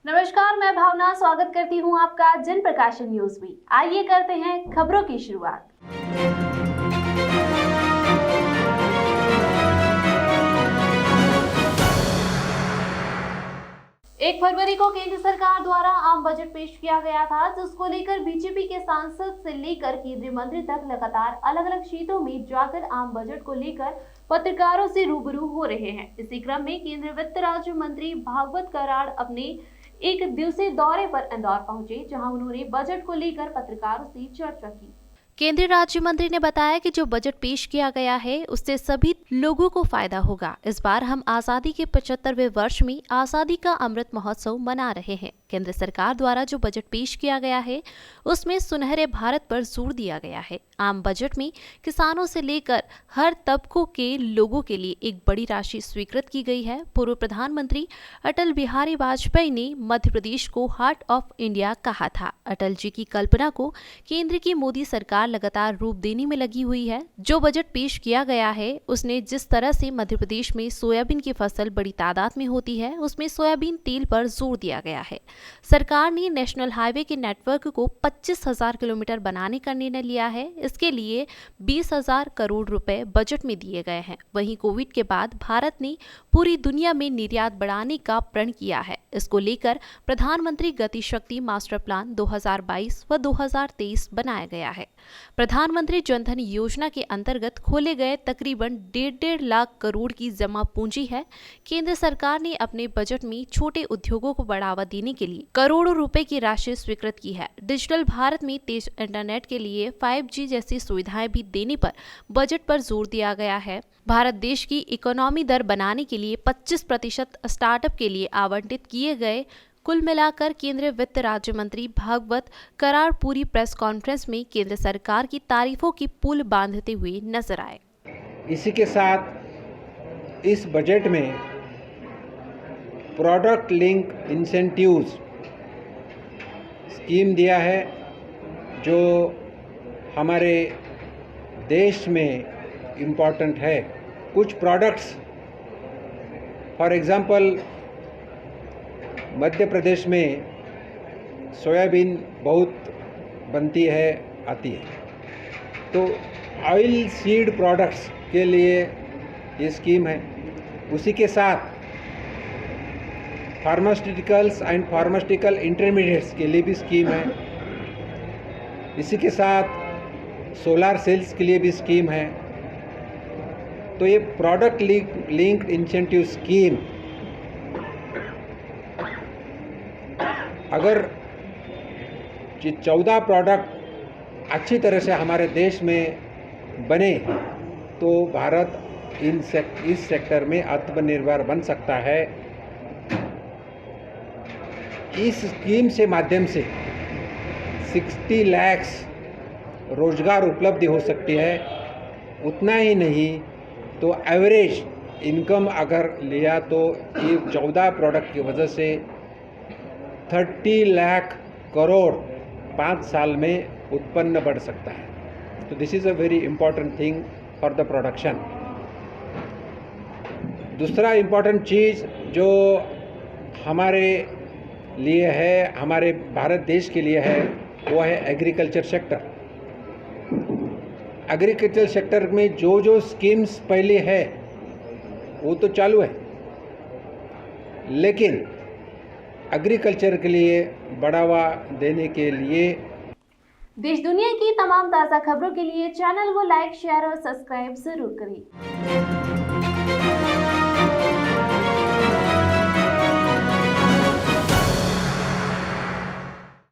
नमस्कार, मैं भावना स्वागत करती हूं आपका जन प्रकाशन न्यूज में। आइए करते हैं खबरों की शुरुआत। 1 फरवरी को केंद्र सरकार द्वारा आम बजट पेश किया गया था, जिसको लेकर बीजेपी के सांसद से लेकर केंद्रीय मंत्री तक लगातार अलग अलग क्षेत्रों में जाकर आम बजट को लेकर पत्रकारों से रूबरू हो रहे हैं। इसी क्रम में केंद्रीय वित्त राज्य मंत्री भागवत कराड़ अपने एक दिवसीय दौरे पर इंदौर पहुंचे, जहां उन्होंने बजट को लेकर पत्रकारों से चर्चा की। केंद्रीय राज्य मंत्री ने बताया कि जो बजट पेश किया गया है उससे सभी लोगों को फायदा होगा। इस बार हम आजादी के 75वें वर्ष में आजादी का अमृत महोत्सव मना रहे हैं। केंद्र सरकार द्वारा जो बजट पेश किया गया है उसमें सुनहरे भारत पर जोर दिया गया है। आम बजट में किसानों से लेकर हर तबकों के लोगों के लिए एक बड़ी राशि स्वीकृत की गई है। पूर्व प्रधानमंत्री अटल बिहारी वाजपेयी ने मध्य प्रदेश को हार्ट ऑफ इंडिया कहा था। अटल जी की कल्पना को केंद्र की मोदी सरकार लगातार रूप देने में लगी हुई है। जो बजट पेश किया गया है उसने जिस तरह से मध्य प्रदेश में सोयाबीन की फसल बड़ी तादाद में होती है, उसमें सोयाबीन तेल पर जोर दिया गया है। सरकार ने नेशनल हाईवे के नेटवर्क को 25,000 किलोमीटर बनाने का निर्णय लिया है। इसके लिए 20,000 करोड़ रुपए बजट में दिए गए हैं। वहीं कोविड के बाद भारत ने पूरी दुनिया में निर्यात बढ़ाने का प्रण किया है। इसको लेकर प्रधानमंत्री गति शक्ति मास्टर प्लान 2022 व 2023 बनाया गया है। प्रधानमंत्री जनधन योजना के अंतर्गत खोले गए तकरीबन 1.5 लाख करोड़ की जमा पूंजी है। केंद्र सरकार ने अपने बजट में छोटे उद्योगों को बढ़ावा देने के लिए करोड़ों रुपए की राशि स्वीकृत की है। डिजिटल भारत में तेज इंटरनेट के लिए 5G जैसी सुविधाएं भी देने पर बजट पर जोर दिया गया है। भारत देश की इकोनॉमी दर बनाने के लिए 25% स्टार्टअप के लिए आवंटित किए गए। कुल मिलाकर केंद्रीय वित्त राज्य मंत्री भागवत कराड़ पूरी प्रेस कॉन्फ्रेंस में केंद्र सरकार की तारीफों की पुल बांधते हुए नजर आए। इसी के साथ इस बजट में प्रोडक्ट लिंक इंसेंटिव्स स्कीम दिया है, जो हमारे देश में इम्पॉर्टेंट है। कुछ products, for example Madhya Pradesh में सोयाबीन बहुत बनती है, आती है, तो ऑयल सीड प्रोडक्ट्स के लिए ये स्कीम है। उसी के साथ फार्मास्यूटिकल्स एंड फार्मास्यूटिकल इंटरमीडिएट्स के लिए भी स्कीम है। इसी के साथ सोलर सेल्स के लिए भी स्कीम है। तो ये प्रोडक्ट लिंक्ड इंसेंटिव स्कीम अगर 14 प्रोडक्ट अच्छी तरह से हमारे देश में बने तो भारत इस सेक्टर में आत्मनिर्भर बन सकता है। इस स्कीम से माध्यम से 60 लाख रोजगार उपलब्ध हो सकती है। उतना ही नहीं तो एवरेज इनकम अगर लिया तो ये 14 प्रोडक्ट की वजह से 30 लाख करोड़ 5 साल में उत्पन्न बढ़ सकता है। तो this is a very important thing for the production. दूसरा इम्पॉर्टेंट चीज़ जो हमारे लिए है, हमारे भारत देश के लिए है, वो है एग्रीकल्चर सेक्टर। एग्रीकल्चर सेक्टर में जो स्कीम्स पहले है वो तो चालू है, लेकिन एग्रीकल्चर के लिए बढ़ावा देने के लिए देश दुनिया की तमाम ताज़ा खबरों के लिए चैनल को लाइक, शेयर और सब्सक्राइब जरूर करें।